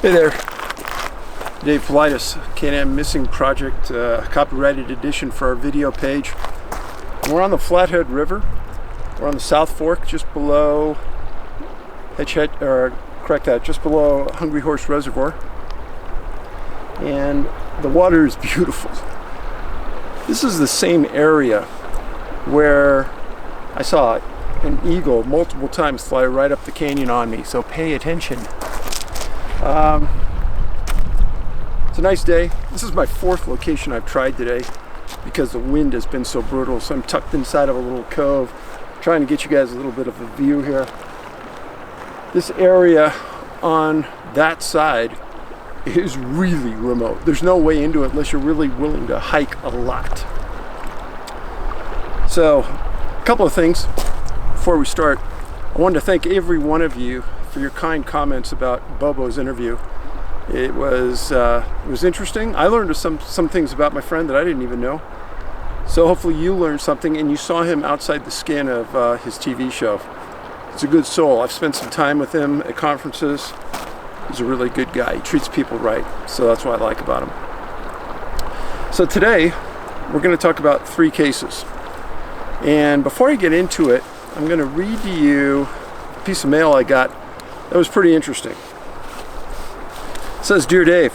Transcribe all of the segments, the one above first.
Hey there, Dave Politis, Can-Am Missing Project, copyrighted edition for our video page. We're on the Flathead River. We're on the South Fork, just below just below Hungry Horse Reservoir. And the water is beautiful. This is the same area where I saw an eagle multiple times fly right up the canyon on me, so pay attention. It's a nice day. This is my fourth location I've tried today because the wind has been so brutal. So I'm tucked inside of a little cove, trying to get you guys a little bit of a view here. This area on that side is really remote. There's no way into it unless you're really willing to hike a lot. So, a couple of things before we start. I wanted to thank every one of you for your kind comments about Bobo's interview. It was interesting. I learned some things about my friend that I didn't even know. So hopefully you learned something and you saw him outside the skin of his TV show. He's a good soul. I've spent some time with him at conferences. He's a really good guy. He treats people right. So that's what I like about him. So today we're going to talk about 3 cases. And before I get into it, I'm going to read to you a piece of mail I got that was pretty interesting. It says, "Dear Dave,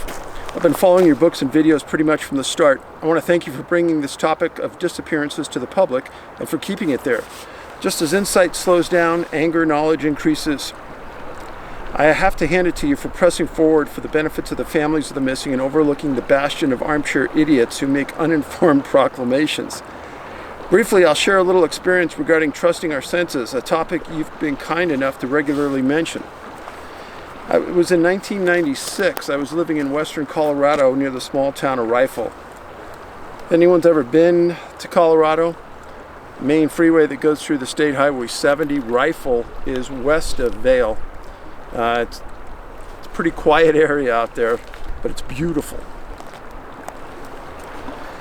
I've been following your books and videos pretty much from the start. I want to thank you for bringing this topic of disappearances to the public and for keeping it there. Just as insight slows down, anger, knowledge increases. I have to hand it to you for pressing forward for the benefits of the families of the missing and overlooking the bastion of armchair idiots who make uninformed proclamations. Briefly, I'll share a little experience regarding trusting our senses, a topic you've been kind enough to regularly mention. It was in 1996. I was living in western Colorado near the small town of Rifle. Anyone's ever been to Colorado? The main freeway that goes through the State Highway 70, Rifle, is west of Vail. It's a pretty quiet area out there, but it's beautiful.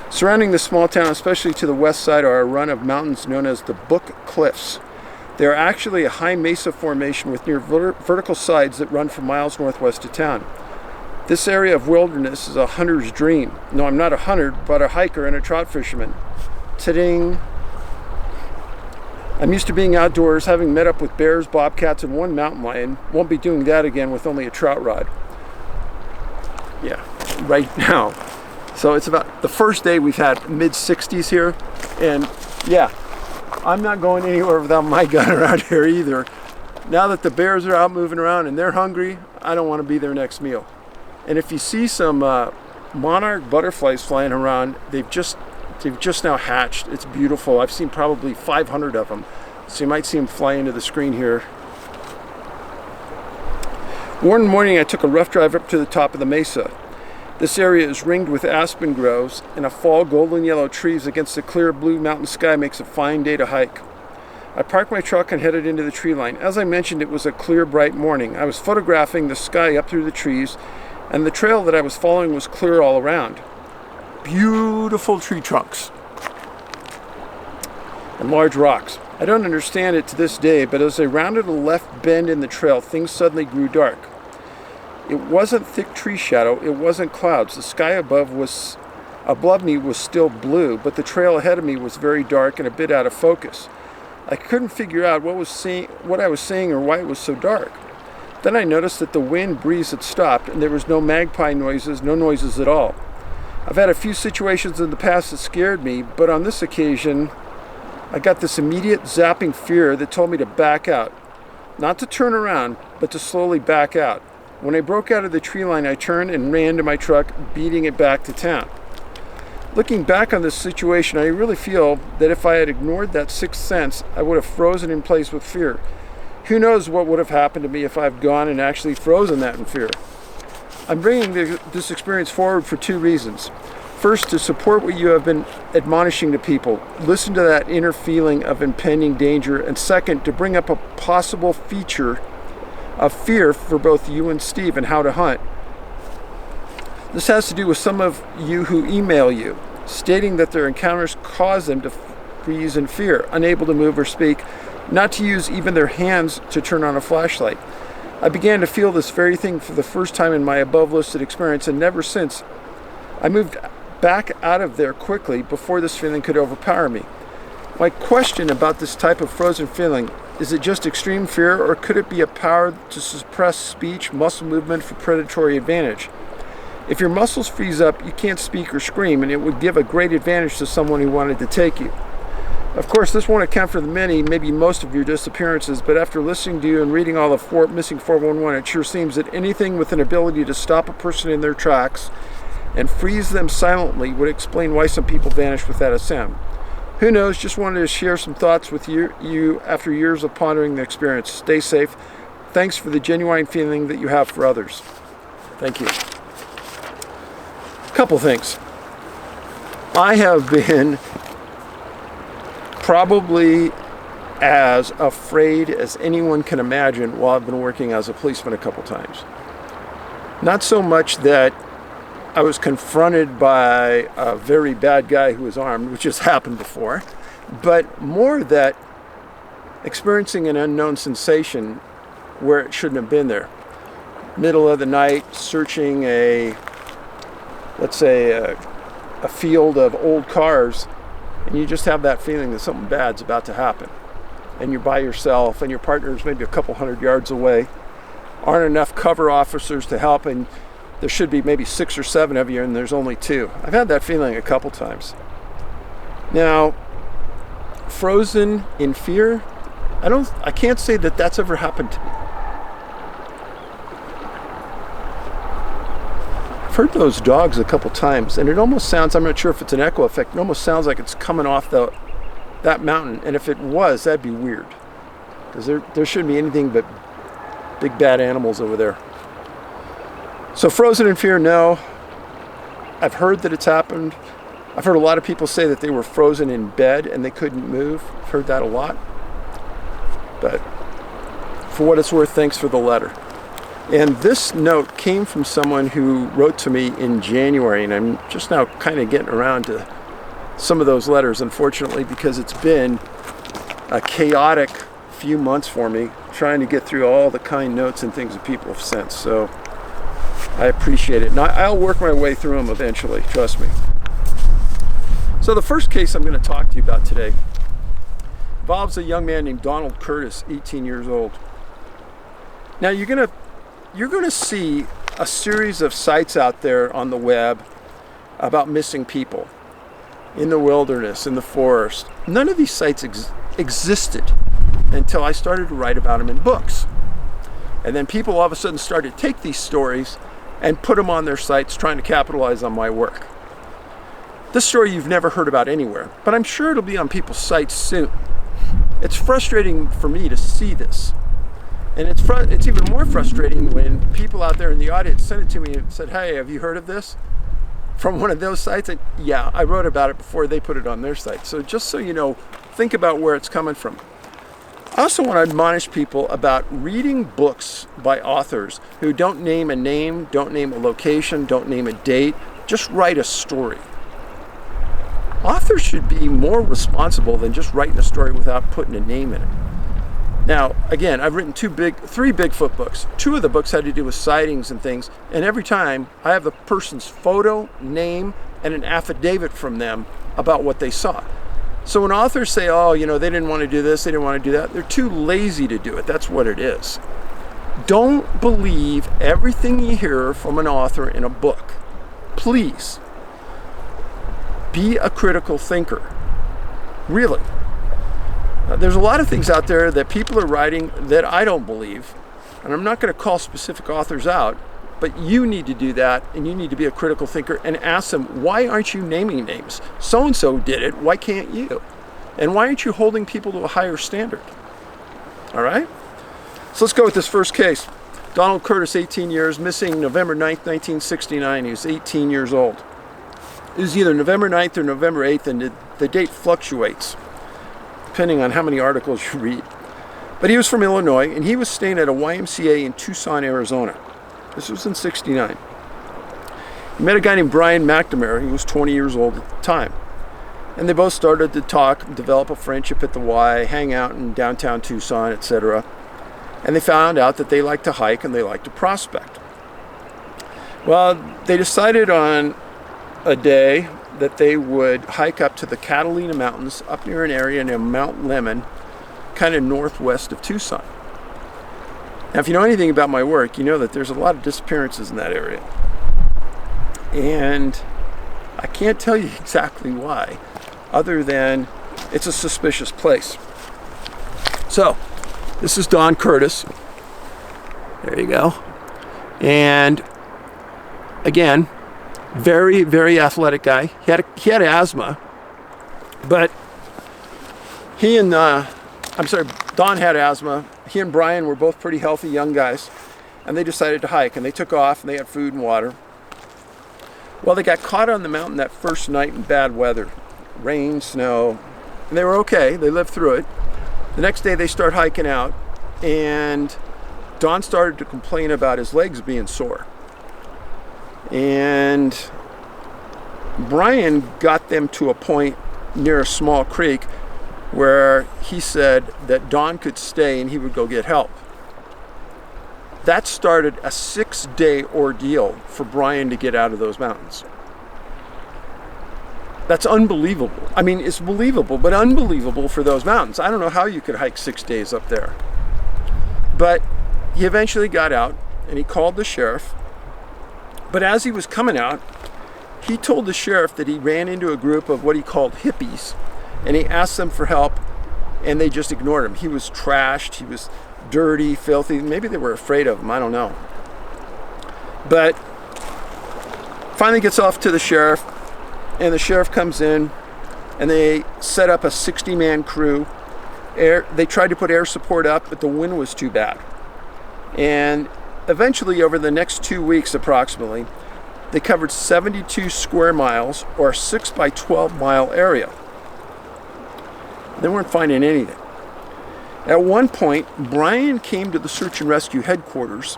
Surrounding the small town, especially to the west side, are a run of mountains known as the Book Cliffs. They are actually a high mesa formation with near vertical sides that run for miles northwest of town. This area of wilderness is a hunter's dream. No, I'm not a hunter, but a hiker and a trout fisherman. Ta-ding! I'm used to being outdoors, having met up with bears, bobcats, and one mountain lion. Won't be doing that again with only a trout rod. Yeah, right now. So it's about the first day we've had mid-60s here, and yeah, I'm not going anywhere without my gun around here either. Now that the bears are out moving around and they're hungry, I don't want to be their next meal. And if you see some monarch butterflies flying around, they've just now hatched. It's beautiful. I've seen probably 500 of them. So you might see them fly into the screen here. One morning I took a rough drive up to the top of the mesa. This area is ringed with aspen groves, and a fall golden yellow trees against the clear blue mountain sky makes a fine day to hike. I parked my truck and headed into the tree line. As I mentioned, it was a clear, bright morning. I was photographing the sky up through the trees, and the trail that I was following was clear all around. Beautiful tree trunks and large rocks. I don't understand it to this day, but as I rounded a left bend in the trail, things suddenly grew dark. It wasn't thick tree shadow, it wasn't clouds. The sky above me was still blue, but the trail ahead of me was very dark and a bit out of focus. I couldn't figure out what I was seeing or why it was so dark. Then I noticed that the wind breeze had stopped and there was no magpie noises, no noises at all. I've had a few situations in the past that scared me, but on this occasion, I got this immediate zapping fear that told me to back out. Not to turn around, but to slowly back out. When I broke out of the tree line, I turned and ran to my truck, beating it back to town. Looking back on this situation, I really feel that if I had ignored that sixth sense, I would have frozen in place with fear. Who knows what would have happened to me if I've gone and actually frozen that in fear. I'm bringing this experience forward for 2 reasons. First, to support what you have been admonishing to people. Listen to that inner feeling of impending danger. And second, to bring up a possible feature of fear for both you and Steve and how to hunt. This has to do with some of you who email you, stating that their encounters cause them to freeze in fear, unable to move or speak, not to use even their hands to turn on a flashlight. I began to feel this very thing for the first time in my above listed experience, and never since. I moved back out of there quickly before this feeling could overpower me. My question about this type of frozen feeling, is it just extreme fear, or could it be a power to suppress speech, muscle movement for predatory advantage? If your muscles freeze up, you can't speak or scream, and it would give a great advantage to someone who wanted to take you. Of course, this won't account for the many, maybe most of your disappearances, but after listening to you and reading all the missing 411, it sure seems that anything with an ability to stop a person in their tracks and freeze them silently would explain why some people vanish without a sound. Who knows? Just wanted to share some thoughts with you after years of pondering the experience. Stay safe. Thanks for the genuine feeling that you have for others. Thank you. A couple things. I have been probably as afraid as anyone can imagine while I've been working as a policeman a couple times. Not so much that I was confronted by a very bad guy who was armed, which has happened before, but more that experiencing an unknown sensation where it shouldn't have been there. Middle of the night, searching let's say a field of old cars, and you just have that feeling that something bad's about to happen. And you're by yourself, and your partner's maybe a couple 100 yards away. Aren't enough cover officers to help, and there should be maybe 6 or 7 of you, and there's only 2. I've had that feeling a couple times. Now, frozen in fear, I can't say that that's ever happened to me. I've heard those dogs a couple times, and it almost sounds, I'm not sure if it's an echo effect, it almost sounds like it's coming off that mountain, and if it was, that'd be weird, because there shouldn't be anything but big bad animals over there. So frozen in fear, no. I've heard that it's happened. I've heard a lot of people say that they were frozen in bed and they couldn't move. I've heard that a lot. But for what it's worth, thanks for the letter. And this note came from someone who wrote to me in January, and I'm just now kind of getting around to some of those letters, unfortunately, because it's been a chaotic few months for me trying to get through all the kind notes and things that people have sent. So I appreciate it. And I'll work my way through them eventually, trust me. So the first case I'm going to talk to you about today involves a young man named Donald Curtis, 18 years old. Now you're going to see a series of sites out there on the web about missing people in the wilderness, in the forest. None of these sites existed until I started to write about them in books. And then people all of a sudden started to take these stories and put them on their sites, trying to capitalize on my work. This story you've never heard about anywhere, but I'm sure it'll be on people's sites soon. It's frustrating for me to see this. And it's even more frustrating when people out there in the audience sent it to me and said, hey, have you heard of this? From one of those sites? And yeah, I wrote about it before they put it on their site. So just so you know, think about where it's coming from. I also want to admonish people about reading books by authors who don't name a name, don't name a location, don't name a date, just write a story. Authors should be more responsible than just writing a story without putting a name in it. Now, again, I've written 3 Bigfoot books. 2 of the books had to do with sightings and things, and every time I have the person's photo, name, and an affidavit from them about what they saw. So when authors say, oh, they didn't want to do this, they didn't want to do that, they're too lazy to do it. That's what it is. Don't believe everything you hear from an author in a book. Please. Be a critical thinker. Really. There's a lot of things out there that people are writing that I don't believe, and I'm not going to call specific authors out, but you need to do that, and you need to be a critical thinker and ask them, why aren't you naming names? So-and-so did it, why can't you? And why aren't you holding people to a higher standard? All right? So let's go with this first case. Donald Curtis, 18 years, missing November 9th, 1969. He was 18 years old. It was either November 9th or November 8th, and the date fluctuates, depending on how many articles you read. But he was from Illinois, and he was staying at a YMCA in Tucson, Arizona. This was in '69. He met a guy named Brian McNamara. He was 20 years old at the time. And they both started to talk, develop a friendship at the Y, hang out in downtown Tucson, etc. And they found out that they like to hike and they like to prospect. Well, they decided on a day that they would hike up to the Catalina Mountains, up near an area near Mount Lemmon, kind of northwest of Tucson. Now, if you know anything about my work, you know that there's a lot of disappearances in that area. And I can't tell you exactly why, other than it's a suspicious place. So, this is Don Curtis. There you go. And again, very, very athletic guy. He had asthma, but Don had asthma. He and Brian were both pretty healthy young guys, and they decided to hike, and they took off, and they had food and water. Well, they got caught on the mountain that first night in bad weather, rain, snow, and they were okay. They lived through it. The next day they start hiking out, and Don started to complain about his legs being sore. And Brian got them to a point near a small creek where he said that Don could stay and he would go get help. That started a 6-day ordeal for Brian to get out of those mountains. That's unbelievable. I mean, it's believable, but unbelievable for those mountains. I don't know how you could hike 6 days up there. But he eventually got out and he called the sheriff. But as he was coming out, he told the sheriff that he ran into a group of what he called hippies, and he asked them for help, and they just ignored him. He was trashed, he was dirty, filthy. Maybe they were afraid of him, I don't know. But finally gets off to the sheriff, and the sheriff comes in, and they set up a 60-man crew. They tried to put air support up, but the wind was too bad. And eventually, over the next 2 weeks approximately, they covered 72 square miles, or a 6 by 12 mile area. They weren't finding anything. At one point, Brian came to the search and rescue headquarters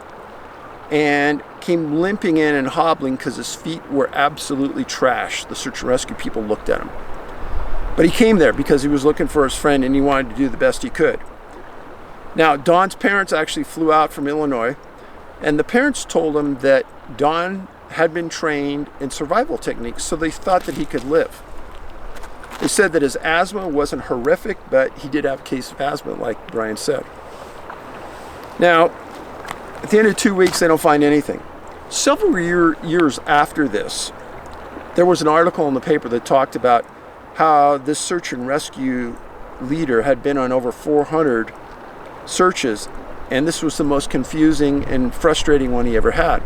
and came limping in and hobbling because his feet were absolutely trashed. The search and rescue people looked at him. But he came there because he was looking for his friend and he wanted to do the best he could. Now, Don's parents actually flew out from Illinois, and the parents told him that Don had been trained in survival techniques, so they thought that he could live. They said that his asthma wasn't horrific, but he did have a case of asthma, like Brian said. Now, at the end of 2 weeks, they don't find anything. Several years after this, there was an article in the paper that talked about how this search and rescue leader had been on over 400 searches, and this was the most confusing and frustrating one he ever had.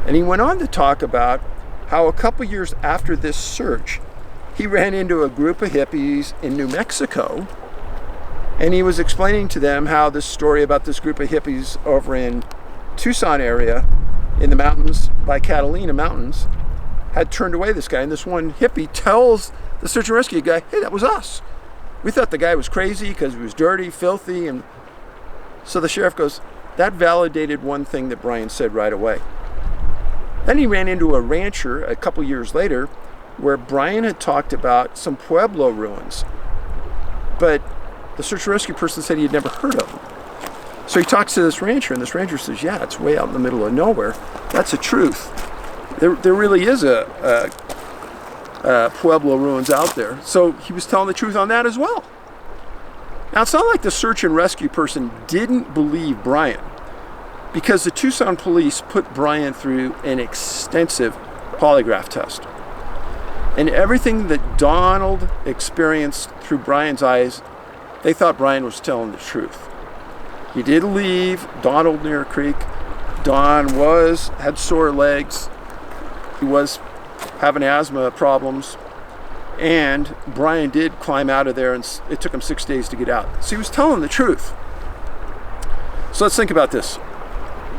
And he went on to talk about how a couple years after this search, he ran into a group of hippies in New Mexico, and he was explaining to them how this story about this group of hippies over in Tucson area, in the mountains by Catalina Mountains, had turned away this guy. And this one hippie tells the search and rescue guy, "Hey, that was us. We thought the guy was crazy because he was dirty, filthy." And so the sheriff goes, that validated one thing that Brian said right away. Then he ran into a rancher a couple years later where Brian had talked about some Pueblo ruins, but the search and rescue person said he had never heard of them. So he talks to this rancher, and this rancher says, yeah, it's way out in the middle of nowhere. That's the truth. There really is a Pueblo ruins out there. So he was telling the truth on that as well. Now, it's not like the search and rescue person didn't believe Brian, because the Tucson police put Brian through an extensive polygraph test. And everything that Donald experienced through Brian's eyes, they thought Brian was telling the truth. He did leave Donald near a creek. Don had sore legs. He was having asthma problems. And Brian did climb out of there, and it took him 6 days to get out. So he was telling the truth. So let's think about this.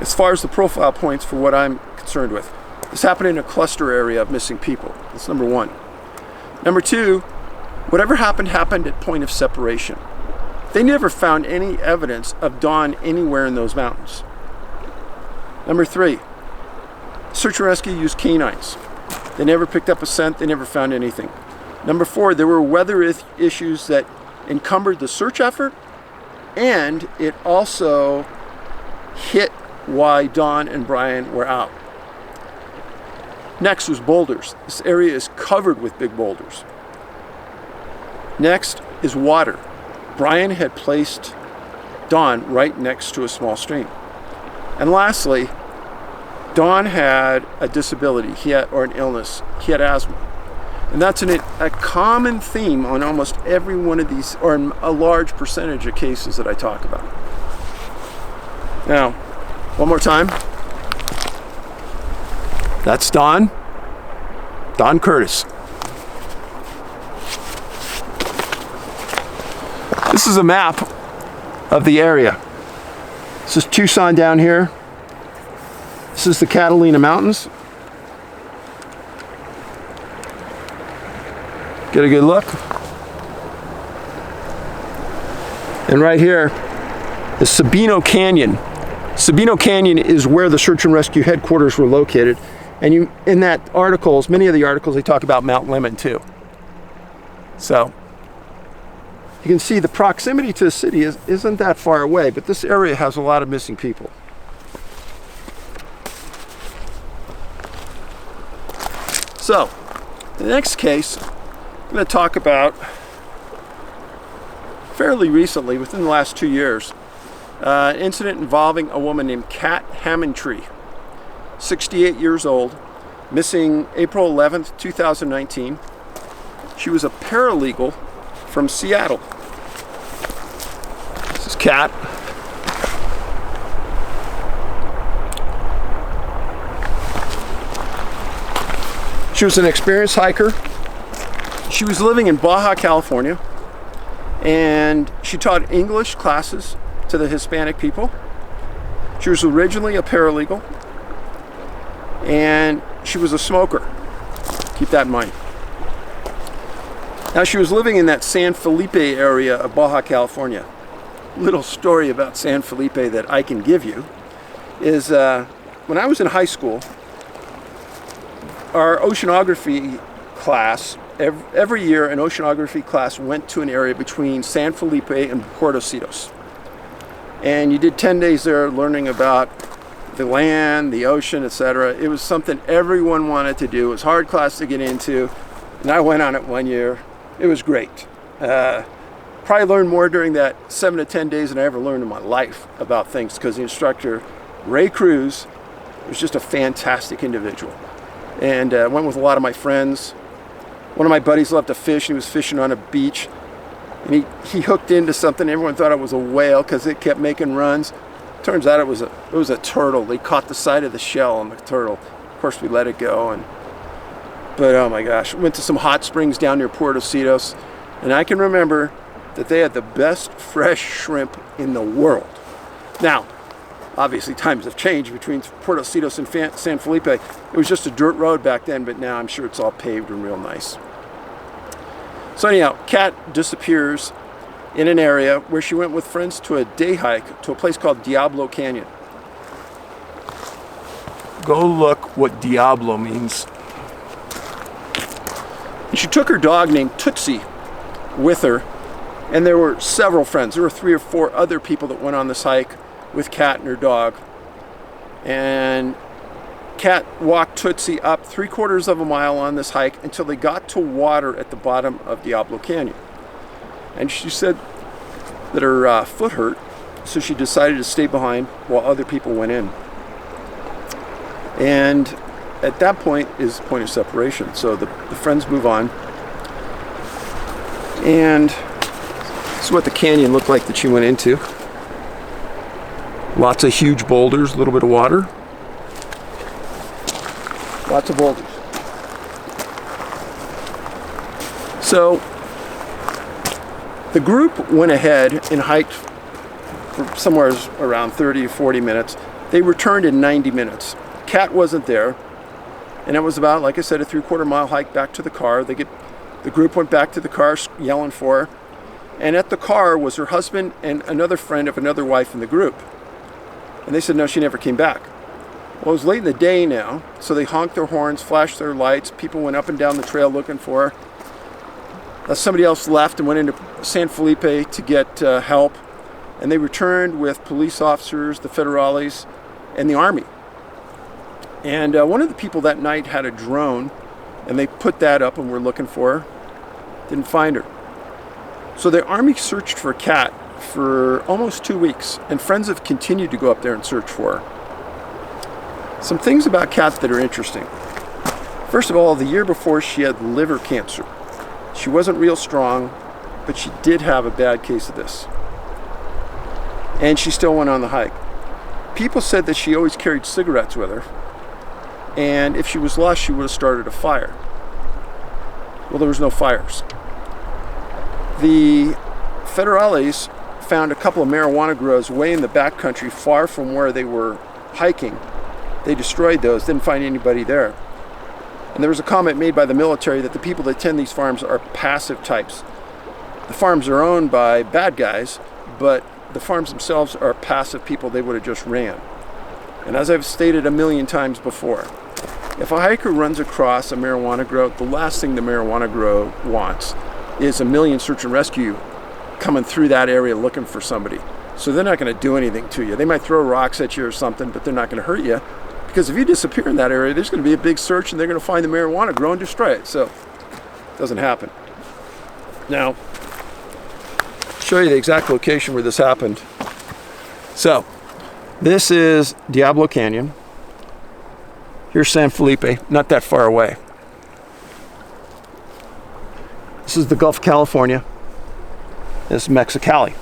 As far as the profile points for what I'm concerned with, this happened in a cluster area of missing people. That's number one. Number two, whatever happened at point of separation. They never found any evidence of Don anywhere in those mountains. Number three, search and rescue used canines. They never picked up a scent. They never found anything. Number four, there were weather issues that encumbered the search effort, and it also hit why Don and Brian were out. Next was boulders. This area is covered with big boulders. Next is water. Brian had placed Don right next to a small stream. And lastly, Don had a disability, or an illness. He had asthma. And that's a common theme on almost every one of these, or in a large percentage of cases that I talk about. Now, one more time. That's Don Curtis. This is a map of the area. This is Tucson down here. This is the Catalina Mountains. Get a good look. And right here is Sabino Canyon. Sabino Canyon is where the search and rescue headquarters were located. And in that articles, many of the articles, they talk about Mount Lemmon too. So you can see the proximity to the city isn't that far away, but this area has a lot of missing people. So the next case I'm going to talk about fairly recently, within the last 2 years, an incident involving a woman named Kat Hammontree, 68 years old, missing April 11th, 2019. She was a paralegal from Seattle. This is Kat. She was an experienced hiker. She was living in Baja, California, and she taught English classes to the Hispanic people. She was originally a paralegal, and she was a smoker. Keep that in mind. Now, she was living in that San Felipe area of Baja, California. Little story about San Felipe that I can give you is when I was in high school, our oceanography class, every year an oceanography class went to an area between San Felipe and Puertocitos. And you did 10 days there learning about the land, the ocean, etc. It was something everyone wanted to do. It was a hard class to get into, and I went on it 1 year. It was great. Probably learned more during that 7 to 10 days than I ever learned in my life about things, because the instructor, Ray Cruz, was just a fantastic individual. And I went with a lot of my friends. One of my buddies loved to fish, and he was fishing on a beach. And he hooked into something. Everyone thought it was a whale because it kept making runs. Turns out it was a turtle. They caught the side of the shell on the turtle. Of course, we let it go. But oh my gosh, went to some hot springs down near Puertocitos, and I can remember that they had the best fresh shrimp in the world. Now, obviously times have changed between Puertocitos and San Felipe. It was just a dirt road back then, but now I'm sure it's all paved and real nice. So anyhow, Kat disappears in an area where she went with friends to a day hike to a place called Diablo Canyon. Go look what Diablo means. And she took her dog named Tootsie with her, and there were several friends. There were 3 or 4 other people that went on this hike with Kat and her dog. And Kat walked Tootsie up 3/4 of a mile on this hike until they got to water at the bottom of Diablo Canyon. And she said that her foot hurt, so she decided to stay behind while other people went in. And at that point is the point of separation. So the friends move on. And this is what the canyon looked like that she went into. Lots of huge boulders, a little bit of water. Lots of boulders. So the group went ahead and hiked for somewhere around 30 or 40 minutes. They returned in 90 minutes. Kat wasn't there. And it was about, like I said, a 3/4 mile hike back to the car. The group went back to the car yelling for her. And at the car was her husband and another friend of another wife in the group. And they said, no, she never came back. Well, it was late in the day now, so they honked their horns, flashed their lights. People went up and down the trail looking for her. Somebody else left and went into San Felipe to get help. and they returned with police officers, the federales, and the army. And one of the people that night had a drone, and they put that up and were looking for her. Didn't find her. So the army searched for Kat for almost 2 weeks, and friends have continued to go up there and search for her. Some things about Kat that are interesting. First of all, the year before she had liver cancer. She wasn't real strong, but she did have a bad case of this. And she still went on the hike. People said that she always carried cigarettes with her, and if she was lost, she would have started a fire. Well, there was no fires. The federales found a couple of marijuana grows way in the backcountry, far from where they were hiking. They destroyed those, didn't find anybody there. And there was a comment made by the military that the people that tend these farms are passive types. The farms are owned by bad guys, but the farms themselves are passive people. They would have just ran. And as I've stated a million times before, if a hiker runs across a marijuana grow, the last thing the marijuana grow wants is a million search and rescue coming through that area looking for somebody. So they're not going to do anything to you. They might throw rocks at you or something, but they're not going to hurt you, because if you disappear in that area, there's going to be a big search and they're going to find the marijuana grow and destroy it. So it doesn't happen. Now, I'll show you the exact location where this happened. So this is Diablo Canyon. Here's San Felipe, not that far away. This is the Gulf of California. This is Mexicali.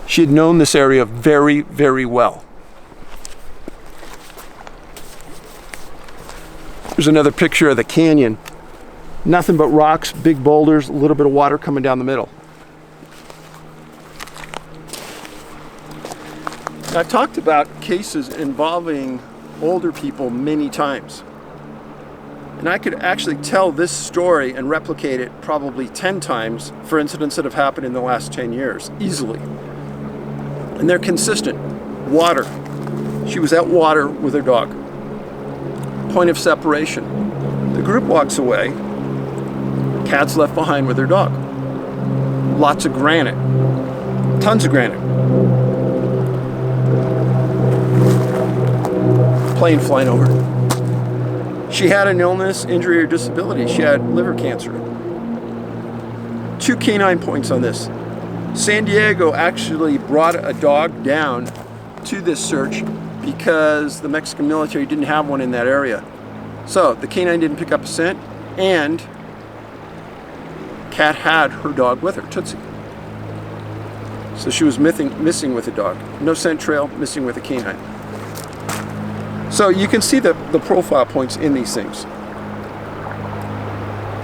She had known this area very, very well. Here's another picture of the canyon. Nothing but rocks, big boulders, a little bit of water coming down the middle. I've talked about cases involving older people many times. And I could actually tell this story and replicate it probably 10 times for incidents that have happened in the last 10 years, easily. And they're consistent. Water. She was at water with her dog. Point of separation. The group walks away. Kat's left behind with her dog. Lots of granite. Tons of granite. Plane flying over. She had an illness, injury, or disability. She had liver cancer. 2 canine points on this. San Diego actually brought a dog down to this search because the Mexican military didn't have one in that area. So the canine didn't pick up a scent, and Kat had her dog with her, Tootsie. So she was missing with a dog. No scent trail, missing with a canine. So you can see the profile points in these things.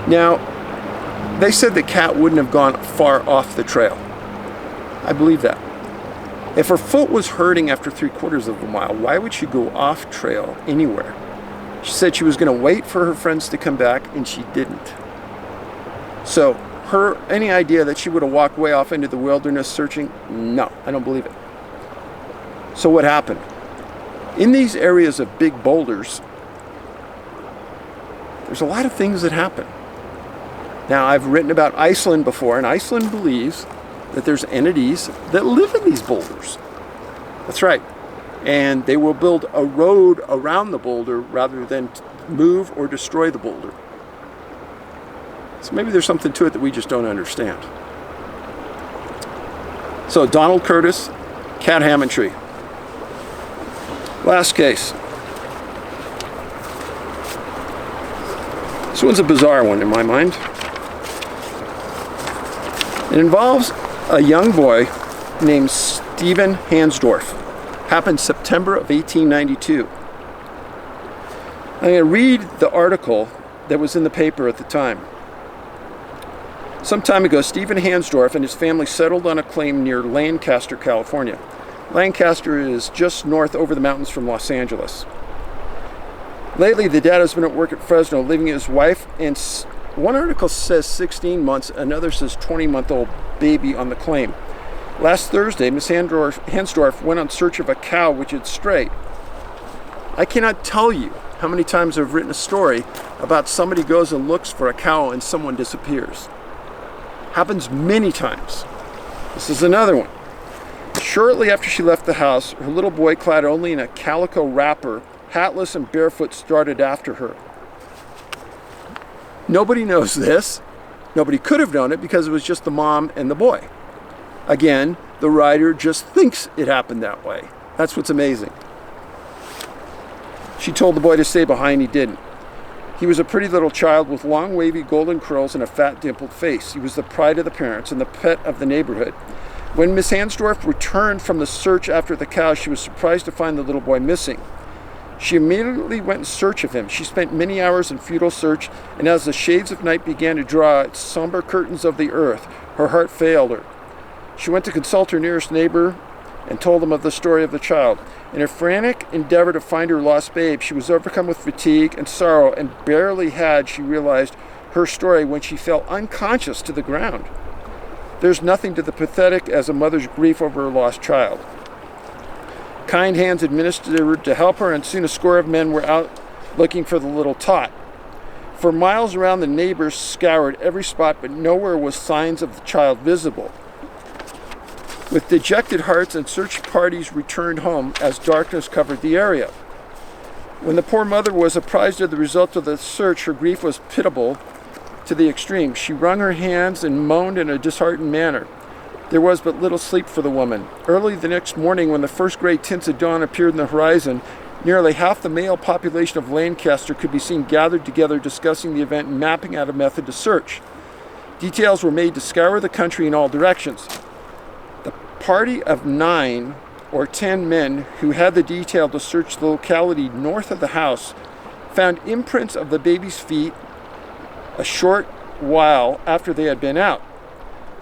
Now, they said that Kat wouldn't have gone far off the trail. I believe that. If her foot was hurting after 3/4 of a mile, why would she go off trail anywhere? She said she was going to wait for her friends to come back, and she didn't. So any idea that she would have walked way off into the wilderness searching? No, I don't believe it. So what happened? In these areas of big boulders, there's a lot of things that happen. Now, I've written about Iceland before, and Iceland believes that there's entities that live in these boulders. That's right. And they will build a road around the boulder rather than move or destroy the boulder. So maybe there's something to it that we just don't understand. So Donald Curtis, Kat Hammontree. Last case. This one's a bizarre one in my mind. It involves a young boy named Stephen Hansdorf. Happened September of 1892. I'm going to read the article that was in the paper at the time. Some time ago, Stephen Hansdorf and his family settled on a claim near Lancaster, California. Lancaster is just north over the mountains from Los Angeles. Lately, the dad has been at work at Fresno, leaving his wife, and one article says 16 months, another says 20-month-old baby on the claim. Last Thursday, Miss Hansdorf went on search of a cow which had strayed. I cannot tell you how many times I've written a story about somebody goes and looks for a cow and someone disappears. Happens many times. This is another one. Shortly after she left the house, her little boy, clad only in a calico wrapper, hatless and barefoot, started after her. Nobody knows this. Nobody could have known it because it was just the mom and the boy. Again, the writer just thinks it happened that way. That's what's amazing. She told the boy to stay behind. He didn't. He was a pretty little child with long, wavy golden curls and a fat, dimpled face. He was the pride of the parents and the pet of the neighborhood. When Miss Hansdorf returned from the search after the cow, she was surprised to find the little boy missing. She immediately went in search of him. She spent many hours in futile search, and as the shades of night began to draw its somber curtains of the earth, her heart failed her. She went to consult her nearest neighbor and told them of the story of the child. In her frantic endeavor to find her lost babe, she was overcome with fatigue and sorrow, and barely had she realized her story when she fell unconscious to the ground. There's nothing to the pathetic as a mother's grief over her lost child. Kind hands administered to help her, and soon a score of men were out looking for the little tot. For miles around, the neighbors scoured every spot, but nowhere was signs of the child visible. With dejected hearts, and search parties returned home as darkness covered the area. When the poor mother was apprised of the result of the search, her grief was pitiable to the extreme. She wrung her hands and moaned in a disheartened manner. There was but little sleep for the woman. Early the next morning, when the first gray tints of dawn appeared in the horizon, nearly half the male population of Lancaster could be seen gathered together discussing the event and mapping out a method to search. Details were made to scour the country in all directions. The party of 9 or 10 men who had the detail to search the locality north of the house found imprints of the baby's feet a short while after they had been out.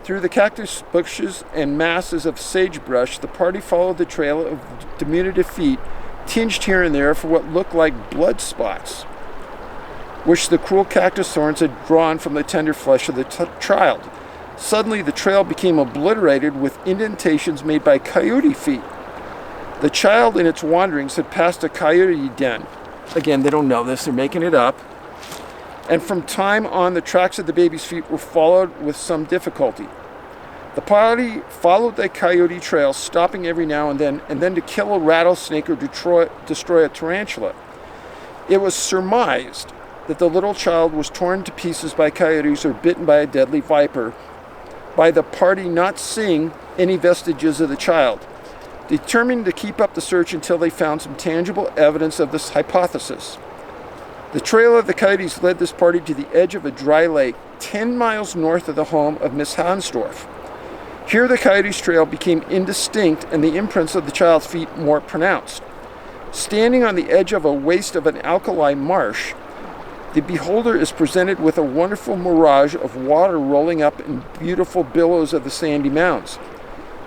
Through the cactus bushes and masses of sagebrush, the party followed the trail of diminutive feet, tinged here and there for what looked like blood spots, which the cruel cactus thorns had drawn from the tender flesh of the child. Suddenly, the trail became obliterated with indentations made by coyote feet. The child in its wanderings had passed a coyote den. Again, they don't know this, they're making it up. And from time on, the tracks of the baby's feet were followed with some difficulty. The party followed the coyote trail, stopping every now and then to kill a rattlesnake or destroy a tarantula. It was surmised that the little child was torn to pieces by coyotes or bitten by a deadly viper, by the party not seeing any vestiges of the child. Determined to keep up the search until they found some tangible evidence of this hypothesis. The trail of the coyotes led this party to the edge of a dry lake 10 miles north of the home of Miss Hansdorf. Here the coyotes' trail became indistinct and the imprints of the child's feet more pronounced. Standing on the edge of a waste of an alkali marsh, the beholder is presented with a wonderful mirage of water rolling up in beautiful billows of the sandy mounds.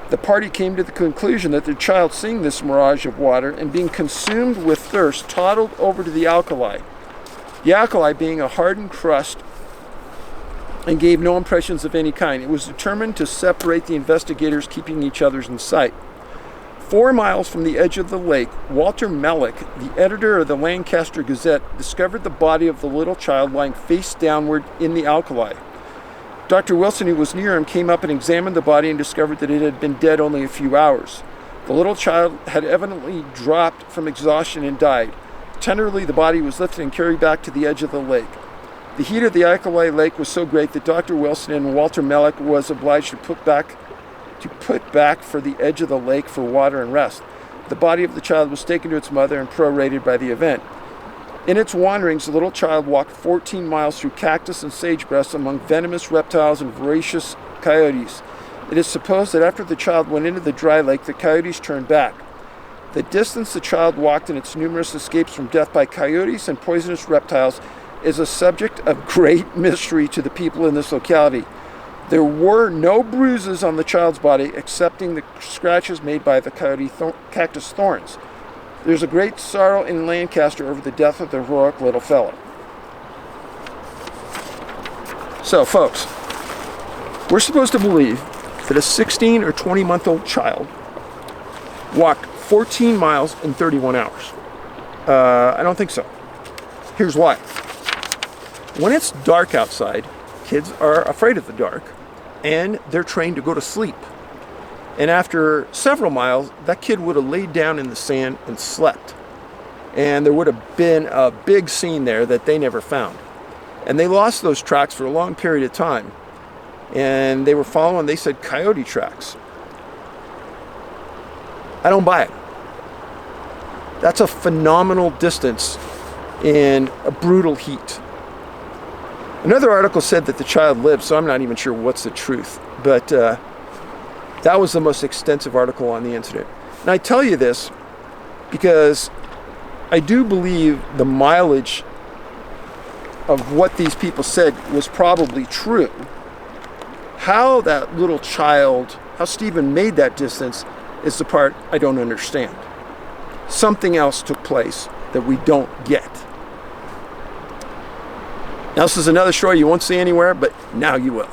The party came to the conclusion that the child, seeing this mirage of water and being consumed with thirst, toddled over to the alkali. The alkali being a hardened crust and gave no impressions of any kind. It was determined to separate the investigators, keeping each other in sight. 4 miles from the edge of the lake, Walter Mellick, the editor of the Lancaster Gazette, discovered the body of the little child lying face downward in the alkali. Dr. Wilson, who was near him, came up and examined the body and discovered that it had been dead only a few hours. The little child had evidently dropped from exhaustion and died. Tenderly, the body was lifted and carried back to the edge of the lake. The heat of the alkali lake was so great that Dr. Wilson and Walter Mellick was obliged to put back for the edge of the lake for water and rest. The body of the child was taken to its mother and prorated by the event. In its wanderings, the little child walked 14 miles through cactus and sagebrush among venomous reptiles and voracious coyotes. It is supposed that after the child went into the dry lake, the coyotes turned back. The distance the child walked and its numerous escapes from death by coyotes and poisonous reptiles is a subject of great mystery to the people in this locality. There were no bruises on the child's body excepting the scratches made by the coyote cactus thorns. There's a great sorrow in Lancaster over the death of the heroic little fellow. So, folks, we're supposed to believe that a 16 or 20-month-old child walked 14 miles in 31 hours. I don't think so. Here's why. When it's dark outside, kids are afraid of the dark, and they're trained to go to sleep. And after several miles, that kid would have laid down in the sand and slept. And there would have been a big scene there that they never found. And they lost those tracks for a long period of time. And they were following, they said, coyote tracks. I don't buy it. That's a phenomenal distance in a brutal heat. Another article said that the child lived, so I'm not even sure what's the truth. But that was the most extensive article on the incident. And I tell you this because I do believe the mileage of what these people said was probably true. How that little child, how Stephen made that distance is the part I don't understand. Something else took place that we don't get. Now, this is another story you won't see anywhere, but now you will.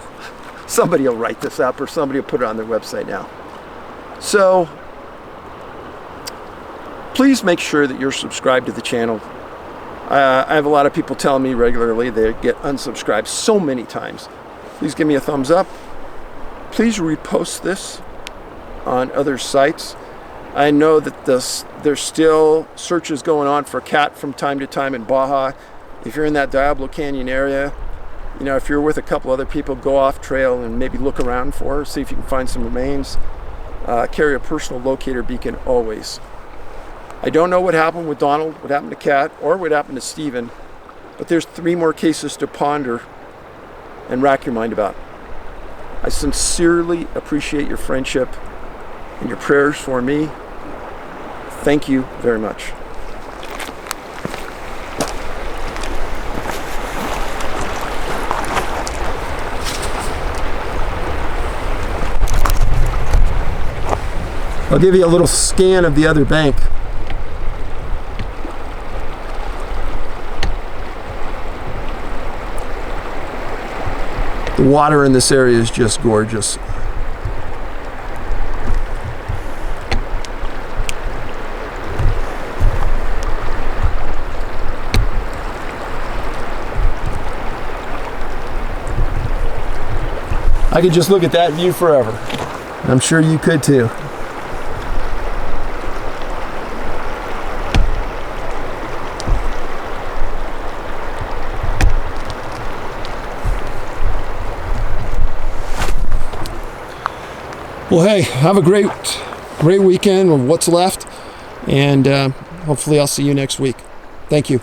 Somebody will write this up or somebody will put it on their website now. So, please make sure that you're subscribed to the channel. I have a lot of people telling me regularly they get unsubscribed so many times. Please give me a thumbs up. Please repost this on other sites. I know that there's still searches going on for cat from time to time in Baja. If you're in that Diablo Canyon area, you know, if you're with a couple other people, go off trail and maybe look around for her, see if you can find some remains. Carry a personal locator beacon always. I don't know what happened with Donald, what happened to Kat, or what happened to Stephen, but there's 3 more cases to ponder and rack your mind about. I sincerely appreciate your friendship and your prayers for me. Thank you very much. I'll give you a little scan of the other bank. The water in this area is just gorgeous. I could just look at that view forever. I'm sure you could too. Well, hey, have a great weekend of what's left, and hopefully I'll see you next week. Thank you.